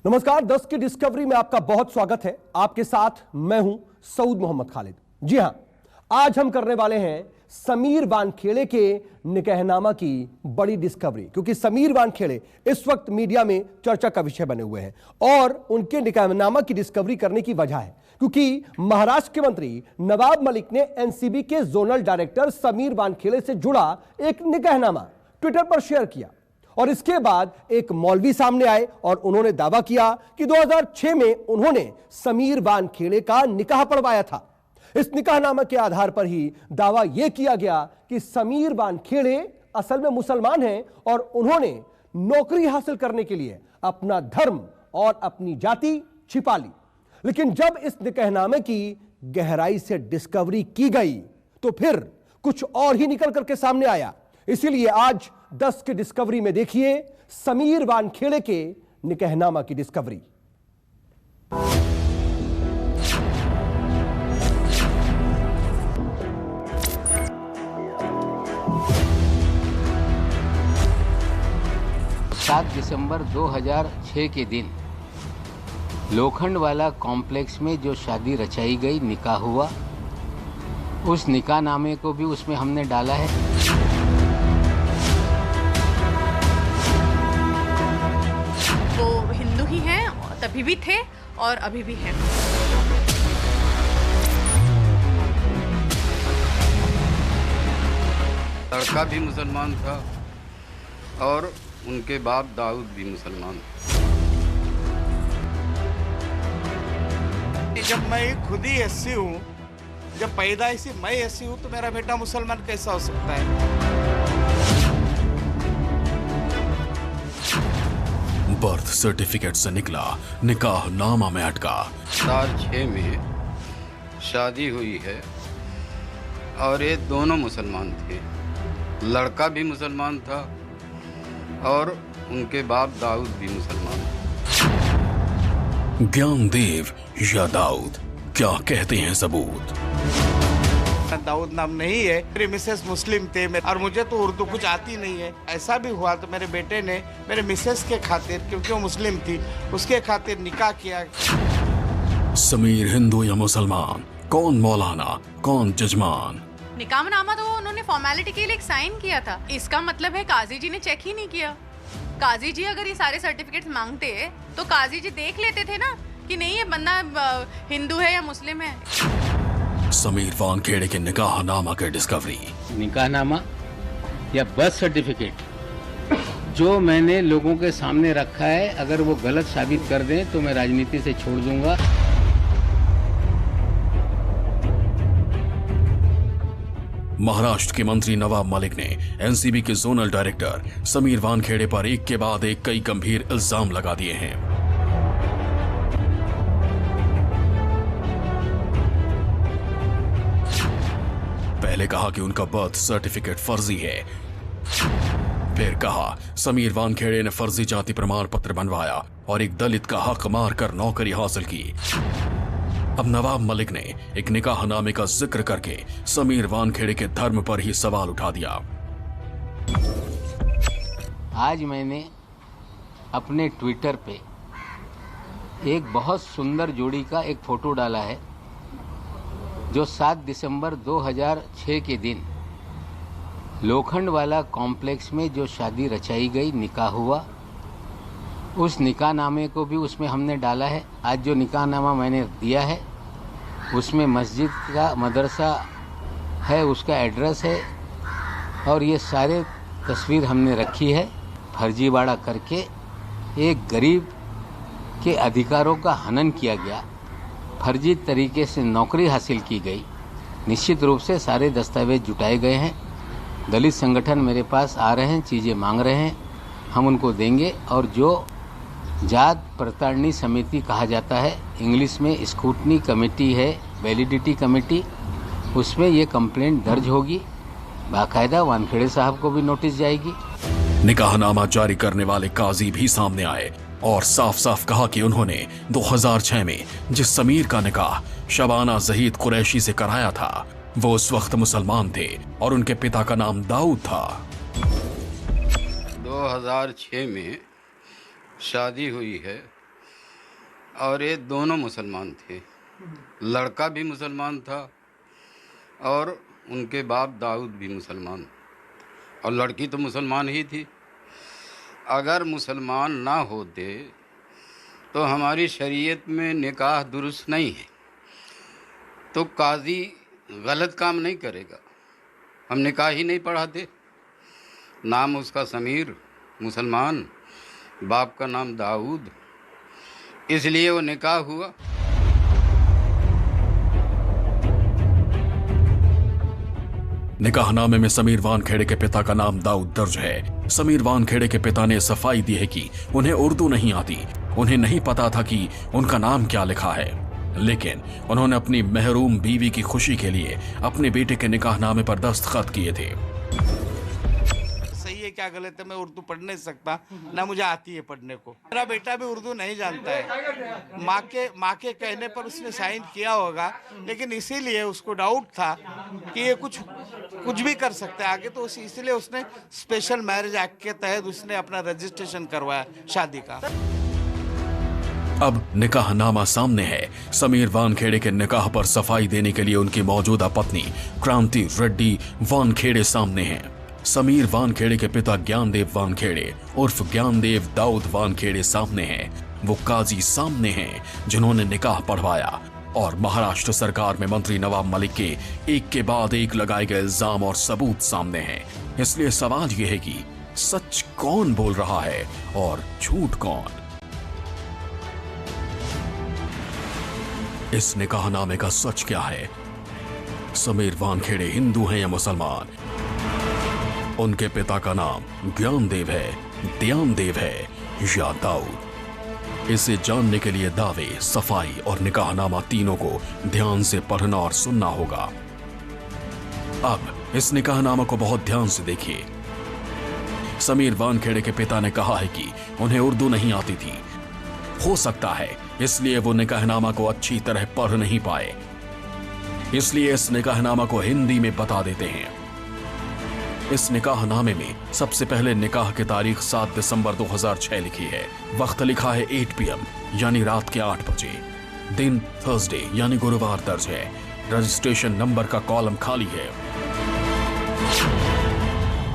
नमस्कार, 10 की डिस्कवरी में आपका बहुत स्वागत है। आपके साथ मैं हूं सऊद मोहम्मद खालिद। जी हां, आज हम करने वाले हैं समीर वानखेड़े के निकाहनामा की बड़ी डिस्कवरी, क्योंकि समीर वानखेड़े इस वक्त मीडिया में चर्चा का विषय बने हुए हैं और उनके निकाहनामा की डिस्कवरी करने की वजह है क्योंकि महाराष्ट्र के मंत्री नवाब मलिक ने एनसीबी के जोनल डायरेक्टर समीर वानखेड़े से जुड़ा एक निकाहनामा ट्विटर पर शेयर किया और इसके बाद एक मौलवी सामने आए और उन्होंने दावा किया कि 2006 में उन्होंने समीर वानखेड़े का निकाह पढ़वाया था। इस निकाहनामा के आधार पर ही दावा यह किया गया कि समीर वानखेड़े असल में मुसलमान हैं और उन्होंने नौकरी हासिल करने के लिए अपना धर्म और अपनी जाति छिपा ली। लेकिन जब इस निकाहनामे की गहराई से डिस्कवरी की गई तो फिर कुछ और ही निकल करके सामने आया। इसीलिए आज 10 की डिस्कवरी में देखिए समीर वानखेड़े के निकाहनामा की डिस्कवरी। सात दिसंबर 2006 के दिन लोखंडवाला कॉम्प्लेक्स में जो शादी रचाई गई, निकाह हुआ, उस निकाहनामे को भी उसमें हमने डाला है। वो हिंदू ही हैं, तभी भी थे और अभी भी हैं। लड़का भी मुसलमान था और उनके बाप दाऊद भी मुसलमान। जब मैं खुद ही एससी हूँ, जब पैदाइशी मैं एससी हूँ, तो मेरा बेटा मुसलमान कैसा हो सकता है? बर्थ सर्टिफिकेट से निकला, निकाह नामा में अटका। 2006 में शादी हुई है और ये दोनों मुसलमान थे। लड़का भी मुसलमान था और उनके बाप दाऊद भी मुसलमान। ज्ञानदेव या दाऊद, क्या कहते हैं सबूत? दाऊद नाम नहीं है, मेरी मिसेस मुस्लिम थे और मुझे तो उर्दू कुछ आती नहीं है। ऐसा भी हुआ तो मेरे बेटे ने मेरे मिसेस के खातिर, क्योंकि वो मुस्लिम थी, उसके खातिर निकाह किया। समीर हिंदू या मुसलमान, कौन मौलाना कौन जजमान? निकाहनामा तो उन्होंने फॉर्मेलिटी के लिए एक साइन किया था। इसका मतलब है काजी जी ने चेक ही नहीं किया। काजी जी अगर ये सारे सर्टिफिकेट्स मांगते तो काजी जी देख लेते थे ना कि नहीं ये बंदा हिंदू है या मुस्लिम है। समीर वानखेड़े के निकाहनामा की डिस्कवरी। निकाहनामा या बर्थ सर्टिफिकेट जो मैंने लोगों के सामने रखा है, अगर वो गलत साबित कर दें तो मैं राजनीति से छोड़ दूंगा। महाराष्ट्र के मंत्री नवाब मलिक ने एनसीबी के जोनल डायरेक्टर समीर वानखेड़े पर एक के बाद एक कई गंभीर इल्जाम लगा दिए हैं। पहले कहा कि उनका बर्थ सर्टिफिकेट फर्जी है, फिर कहा समीर वानखेड़े ने फर्जी जाति प्रमाण पत्र बनवाया और एक दलित का हक मारकर नौकरी हासिल की। अब नवाब मलिक ने एक निकाहनामे का जिक्र करके समीर वानखेड़े के धर्म पर ही सवाल उठा दिया। आज मैंने अपने ट्विटर पे एक बहुत सुंदर जोड़ी का एक फोटो डाला है जो 7 दिसंबर 2006 के दिन लोखंडवाला कॉम्प्लेक्स में जो शादी रचाई गई, निकाह हुआ, उस निकाहनामे को भी उसमें हमने डाला है। आज जो निकाहनामा मैंने दिया है उसमें मस्जिद का मदरसा है, उसका एड्रेस है और ये सारे तस्वीर हमने रखी है। फर्जीवाड़ा करके एक गरीब के अधिकारों का हनन किया गया, फर्जी तरीके से नौकरी हासिल की गई। निश्चित रूप से सारे दस्तावेज जुटाए गए हैं। दलित संगठन मेरे पास आ रहे हैं, चीज़ें मांग रहे हैं, हम उनको देंगे। और जो जात प्रताड़नी समिति कहा जाता है, इंग्लिश में स्क्रूटनी कमेटी है, वैलिडिटी कमेटी, उसमें ये कंप्लेंट दर्ज होगी। बाकायदा वानखेड़े साहब को भी नोटिस जाएगी। निकाहनामा जारी करने वाले काजी भी सामने आए और साफ साफ कहा कि उन्होंने 2006 में जिस समीर का निकाह शबाना जहीद कुरैशी से कराया था, वो उस वक्त मुसलमान थे और उनके पिता का नाम दाऊद था। 2006 में शादी हुई है और ये दोनों मुसलमान थे। लड़का भी मुसलमान था और उनके बाप दाऊद भी मुसलमान, और लड़की तो मुसलमान ही थी। अगर मुसलमान ना होते तो हमारी शरीयत में निकाह दुरुस्त नहीं है, तो काजी गलत काम नहीं करेगा। हम निकाह ही नहीं पढ़ाते। नाम उसका समीर, मुसलमान, बाप का नाम दाऊद, इसलिए वो निकाह हुआ। निकाहनामे में समीर वानखेड़े के पिता का नाम दाऊद दर्ज है। समीर वानखेड़े के पिता ने सफाई दी है कि उन्हें उर्दू नहीं आती, उन्हें नहीं पता था कि उनका नाम क्या लिखा है, लेकिन उन्होंने अपनी महरूम बीवी की खुशी के लिए अपने बेटे के निकाहनामे पर दस्तखत किए थे। सही है क्या गलत है, मैं उर्दू पढ़ नहीं सकता, ना मुझे आती है पढ़ने को। मेरा बेटा भी उर्दू नहीं जानता है। माँ के कहने पर उसने साइन किया होगा, लेकिन इसीलिए उसको डाउट था कि ये कुछ भी कर सकता है आगे, तो इसलिए उसने स्पेशल मैरिज एक्ट के तहत उसने अपना रजिस्ट्रेशन करवाया शादी का। अब निकाहनामा सामने है। समीर वानखेड़े के निकाह पर सफाई देने के लिए उनकी मौजूदा पत्नी क्रांति रेड्डी वानखेड़े सामने हैं। समीर वानखेड़े के पिता ज्ञानदेव वानखेड़े उर्फ ज्ञानदेव दाऊद वानखेड़े सामने हैं। वो काजी सामने हैं जिन्होंने निकाह पढ़वाया, और महाराष्ट्र सरकार में मंत्री नवाब मलिक के एक के बाद एक लगाए गए इल्जाम और सबूत सामने हैं। इसलिए सवाल यह है कि सच कौन बोल रहा है और झूठ कौन। इस निकाहनामे का सच क्या है? समीर वानखेड़े हिंदू हैं या मुसलमान? उनके पिता का नाम ज्ञानदेव है, ध्यानदेव है या दाऊद? इसे जानने के लिए दावे, सफाई और निकाहनामा तीनों को ध्यान से पढ़ना और सुनना होगा। अब इस निकाहनामा को बहुत ध्यान से देखिए। समीर वानखेड़े के पिता ने कहा है कि उन्हें उर्दू नहीं आती थी। हो सकता है इसलिए वो निकाहनामा को अच्छी तरह पढ़ नहीं पाए, इसलिए इस निकाहनामा को हिंदी में बता देते हैं। इस निकाहनामे में सबसे पहले निकाह की तारीख 7 दिसंबर 2006 लिखी है। वक्त लिखा है 8 PM यानी रात के 8 बजे। दिन थर्सडे यानी गुरुवार दर्ज है। रजिस्ट्रेशन नंबर का कॉलम खाली है।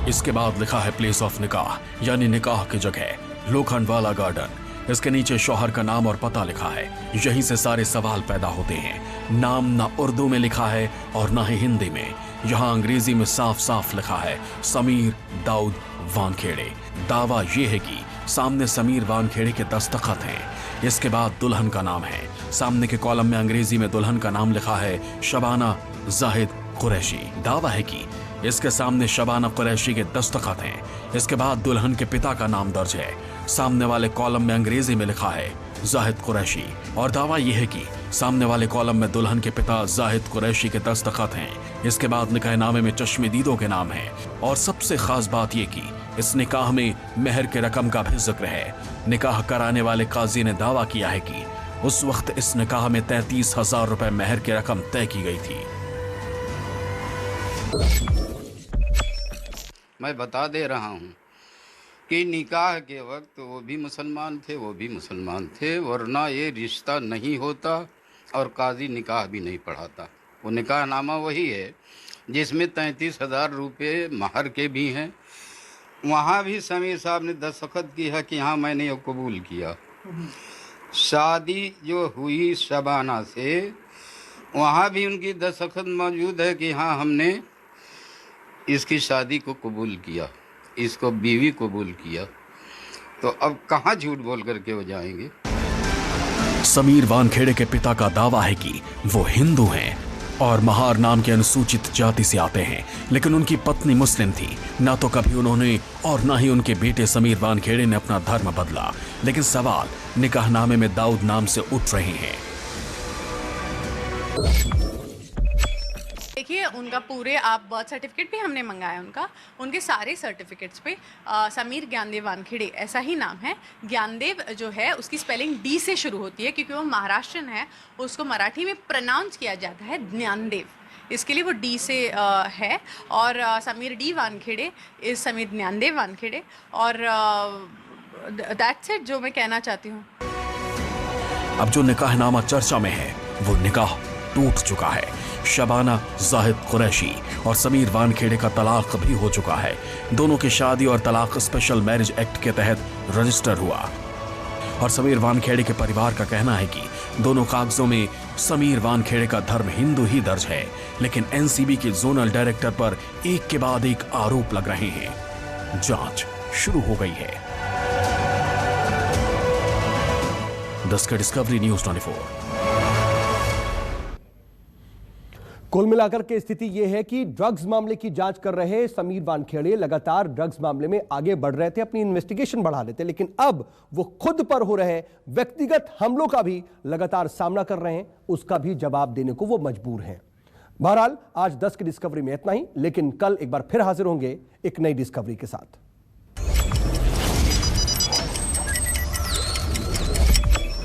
इसके बाद लिखा है प्लेस ऑफ निकाह यानी निकाह की जगह, लोखंडवाला गार्डन। इसके नीचे शौहर का नाम और पता लिखा है। यहीं से सारे सवाल पैदा होते हैं। नाम ना उर्दू में लिखा है और ना ही हिंदी में। यहाँ अंग्रेजी में साफ साफ लिखा है समीर दाऊद वानखेड़े। दावा यह है कि सामने समीर वानखेड़े के दस्तखत हैं। इसके बाद दुल्हन का नाम है। सामने के कॉलम में अंग्रेजी में दुल्हन का नाम लिखा है शबाना जाहिद कुरैशी। दावा है कि इसके सामने शबाना कुरैशी के दस्तखत हैं। इसके बाद दुल्हन के पिता का नाम दर्ज है। सामने वाले कॉलम में अंग्रेजी में लिखा है जाहिद कुरैशी, और दावा यह है कि सामने वाले कॉलम में दुल्हन के पिता जाहिद कुरैशी के दस्तखत हैं। इसके बाद निकाहनामे में चश्मदीदों के नाम हैं, और सबसे खास बात यह कि इस निकाह में मेहर के रकम का भी जिक्र है। निकाह कराने वाले काजी ने दावा किया है कि उस वक्त इस निकाह में 33,000 रुपए मेहर की रकम तय की गई थी। मैं बता दे रहा हूँ कि निकाह के वक्त वो भी मुसलमान थे, वो भी मुसलमान थे, वरना ये रिश्ता नहीं होता और काजी निकाह भी नहीं पढ़ाता। वो निकाहनामा वही है जिसमें 33,000 रुपये महर के भी हैं। वहाँ भी समीर साहब ने दस्तखत की है कि हाँ मैंने ये कबूल किया। शादी जो हुई शबाना से, वहाँ भी उनकी दस्तखत मौजूद है कि हाँ हमने इसकी शादी को कबूल किया, इसको बीवी कबूल किया। तो अब कहाँ झूठ बोल करके हो जाएंगे। समीर वानखेड़े के पिता का दावा है कि वो हिंदू हैं और महार नाम के अनुसूचित जाति से आते हैं, लेकिन उनकी पत्नी मुस्लिम थी। ना तो कभी उन्होंने और ना ही उनके बेटे समीर वानखेड़े ने अपना धर्म बदला। लेकिन सवाल निकाहनामे में दाऊद नाम से उठ रहे हैं। देखिए उनका पूरे आप बर्थ सर्टिफिकेट भी हमने मंगाया उनके सारे सर्टिफिकेट्स पे समीर ज्ञानदेव वानखेड़े ऐसा ही नाम है। ज्ञानदेव जो है उसकी स्पेलिंग डी से शुरू होती है, क्योंकि वो महाराष्ट्रन है, उसको मराठी में प्रोनाउंस किया जाता है ज्ञानदेव, इसके लिए वो डी से है। और समीर डी वानखेड़े इस समीर ज्ञानदेव वानखेड़े, और दैट्स इट जो मैं कहना चाहती हूँ। अब जो निकाहनामा चर्चा में है वो निकाह टूट चुका है। शबाना जाहिद कुरैशी और समीर वानखेड़े का तलाक भी हो चुका है। दोनों की शादी और तलाक स्पेशल मैरिज एक्ट के तहत रजिस्टर हुआ और समीर वानखेड़े के परिवार का कहना है कि दोनों कागजों में समीर वानखेड़े का धर्म हिंदू ही दर्ज है, लेकिन एनसीबी के जोनल डायरेक्टर पर एक के बाद एक आरोप लग रहे हैं। जांच शुरू हो गई है। दस्कर डिस्कवरी न्यूज 24। कुल मिलाकर के स्थिति यह है कि ड्रग्स मामले की जांच कर रहे समीर वानखेड़े लगातार ड्रग्स मामले में आगे बढ़ रहे थे, अपनी इन्वेस्टिगेशन बढ़ा रहे थे, लेकिन अब वो खुद पर हो रहे व्यक्तिगत हमलों का भी लगातार सामना कर रहे हैं, उसका भी जवाब देने को वो मजबूर हैं। बहरहाल आज 10 की डिस्कवरी में इतना ही, लेकिन कल एक बार फिर हाजिर होंगे एक नई डिस्कवरी के साथ।